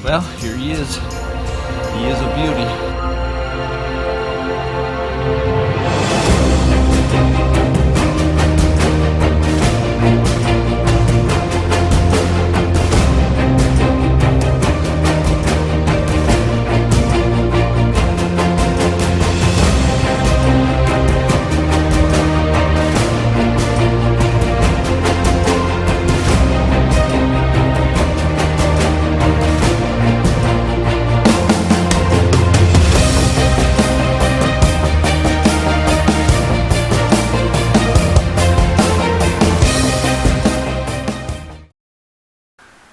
Well, here he is. He is a beauty.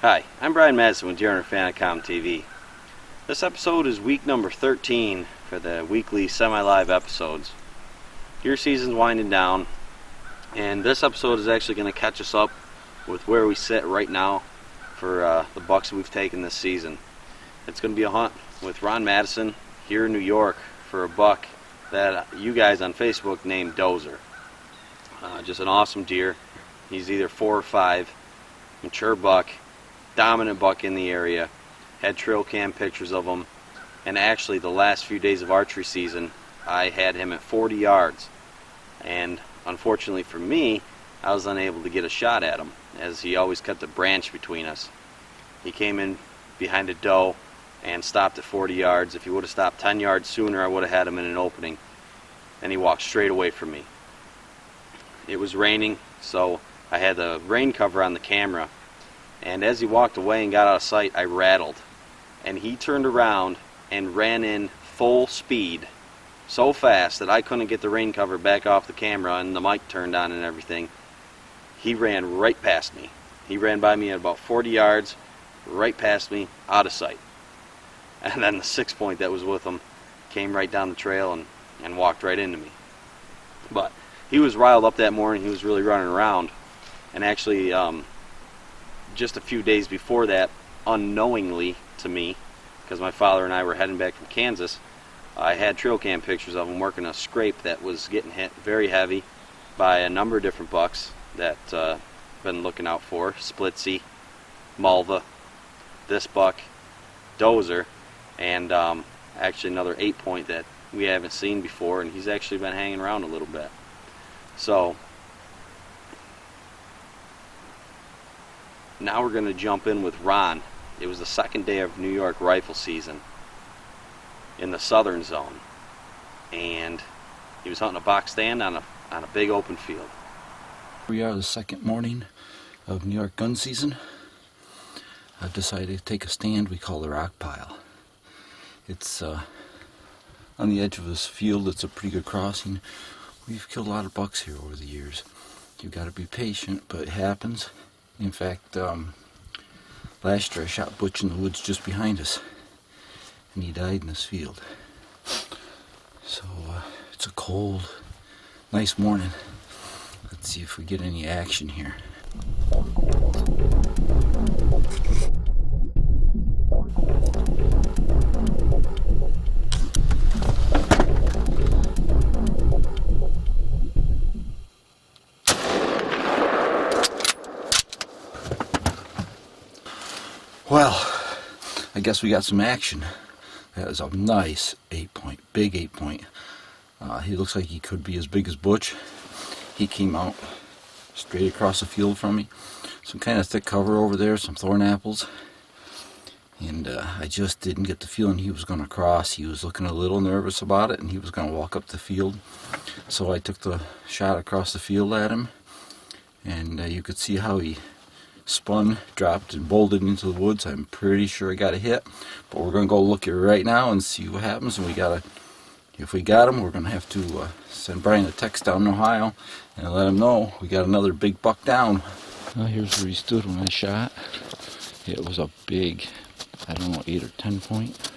Hi, I'm Brian Madison with DeerHunterFan TV. This episode is week number 13 for the weekly semi-live episodes. Deer season's winding down, and this episode is actually going to catch us up with where we sit right now for the bucks we've taken this season. It's going to be a hunt with Ron Madison here in New York for a buck that you guys on Facebook named Dozer. Just an awesome deer. He's either 4 or 5, mature buck. Dominant buck in the area. Had trail cam pictures of him, and actually the last few days of archery season I had him at 40 yards, and unfortunately for me I was unable to get a shot at him as he always cut the branch between us. He came in behind a doe and stopped at 40 yards. If he would have stopped 10 yards sooner I would have had him in an opening, and he walked straight away from me. It was raining, so I had the rain cover on the camera, and as he walked away and got out of sight, I rattled. And he turned around and ran in full speed, so fast that I couldn't get the rain cover back off the camera and the mic turned on and everything. He ran right past me. He ran by me at about 40 yards, right past me, out of sight. And then the 6-point that was with him came right down the trail and walked right into me. But he was riled up that morning. He was really running around. And actually, just a few days before that, unknowingly to me, because my father and I were heading back from Kansas, I had trail cam pictures of him working a scrape that was getting hit very heavy by a number of different bucks that I've been looking out for. Splitsy, Malva, this buck, Dozer, and actually another 8-point that we haven't seen before, and he's actually been hanging around a little bit. So now we're going to jump in with Ron. It was the second day of New York rifle season in the southern zone, and he was hunting a box stand on a big open field. We are the second morning of New York gun season. I've decided to take a stand we call the rock pile. It's on the edge of this field. It's a pretty good crossing. We've killed a lot of bucks here over the years. You've got to be patient, but it happens. In fact, last year I shot Butch in the woods just behind us, and he died in this field. So it's a cold, nice morning. Let's see if we get any action here. Well, I guess we got some action. That was a nice 8-point, big 8-point. He looks like he could be as big as Butch. He came out straight across the field from me. Some kind of thick cover over there, some thorn apples. And I just didn't get the feeling he was going to cross. He was looking a little nervous about it, and he was going to walk up the field. So I took the shot across the field at him, and you could see how he spun, dropped, and bolted into the woods. I'm pretty sure I got a hit, but we're going to go look at it right now and see what happens. And if we got him, we're going to have to send Brian a text down in Ohio and let him know we got another big buck down. Well, here's where he stood when I shot. It was a big, I don't know, 8 or 10 point.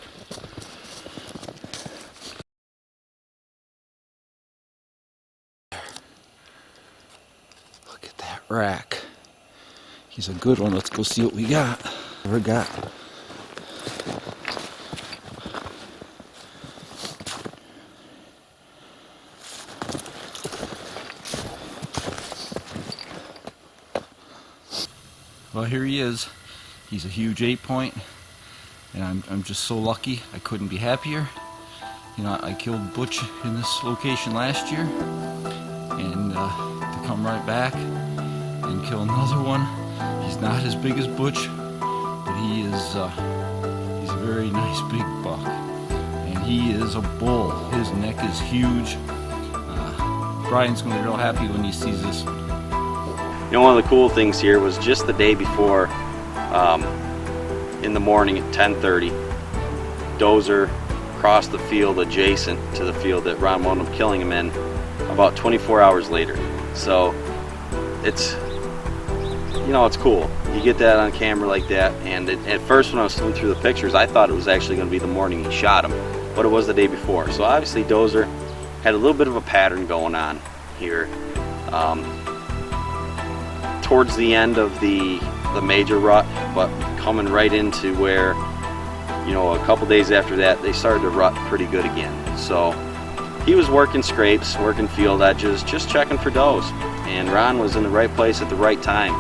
Look at that rack. He's a good one. Let's go see what we got. What we got. Well, here he is. He's a huge 8-point. and I'm just so lucky. I couldn't be happier. You know, I killed Butch in this location last year, and to come right back and kill another one. He's not as big as Butch, but he's a very nice big buck, and he is a bull. His neck is huge. Brian's gonna be real happy when he sees this. You know, one of the cool things here was just the day before, in the morning at 10:30, Dozer crossed the field adjacent to the field that Ron wound up killing him in about 24 hours later. So it's, you know, it's cool. You get that on camera like that, and at first when I was going through the pictures, I thought it was actually going to be the morning he shot him, but it was the day before. So obviously Dozer had a little bit of a pattern going on here. Towards the end of the major rut, but coming right into where, you know, a couple days after that, they started to rut pretty good again. So he was working scrapes, working field edges, just checking for does. And Ron was in the right place at the right time.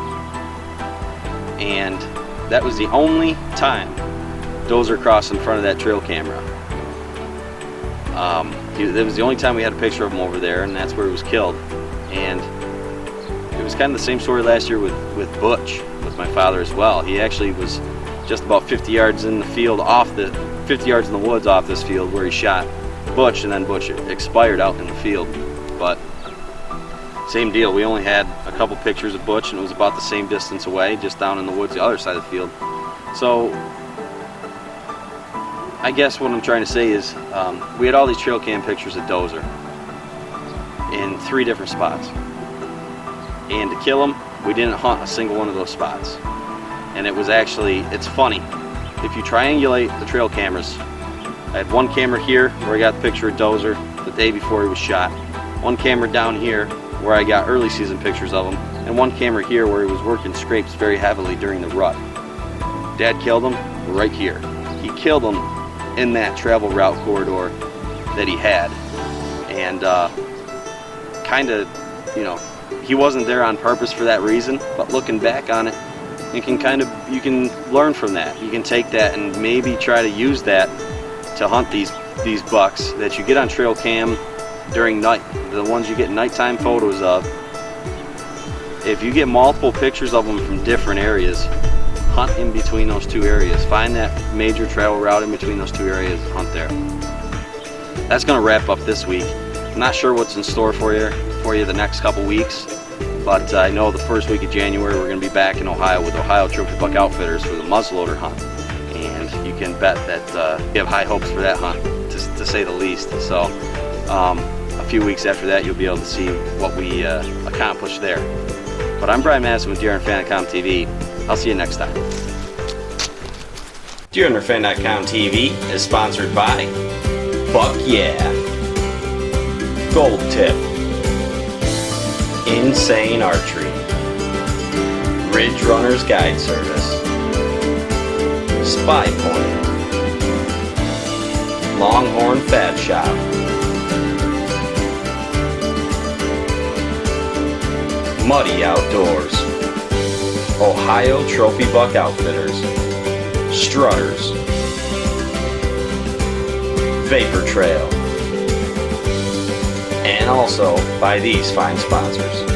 And that was the only time Dozer crossed in front of that trail camera. That was the only time we had a picture of him over there, and that's where he was killed. And it was kind of the same story last year with Butch, with my father as well. He actually was just about 50 yards in the field 50 yards in the woods off this field where he shot Butch, and then Butch expired out in the field. But same deal, we only had a couple pictures of Butch, and it was about the same distance away, just down in the woods the other side of the field. So I guess what I'm trying to say is, we had all these trail cam pictures of Dozer in 3 different spots, and to kill him, we didn't hunt a single one of those spots. And it was actually, it's funny, if you triangulate the trail cameras, I had one camera here where I got the picture of Dozer the day before he was shot, one camera down here where I got early season pictures of him, and one camera here where he was working scrapes very heavily during the rut. Dad killed him right here. He killed him in that travel route corridor that he had, and kind of, you know, he wasn't there on purpose for that reason, but looking back on it, you can learn from that. You can take that and maybe try to use that to hunt these bucks that you get on trail cam during night, the ones you get nighttime photos of. If you get multiple pictures of them from different areas, hunt in between those 2 areas. Find that major travel route in between those 2 areas and hunt there. That's going to wrap up this week. I'm not sure what's in store for you the next couple weeks, but I know the first week of January we're going to be back in Ohio with Ohio Trophy Buck Outfitters for the muzzleloader hunt, and you can bet that we have high hopes for that hunt, to say the least. So a few weeks after that you'll be able to see what we accomplished there. But I'm Brian Madison with DeerHunterFan.com TV. I'll see you next time. DeerHunterFan.com TV is sponsored by Buck Yeah, Gold Tip, Insane Archery, Ridge Runners Guide Service, Spy Point, Longhorn Fat Shop, Muddy Outdoors, Ohio Trophy Buck Outfitters, Strutters, Vapor Trail, and also by these fine sponsors.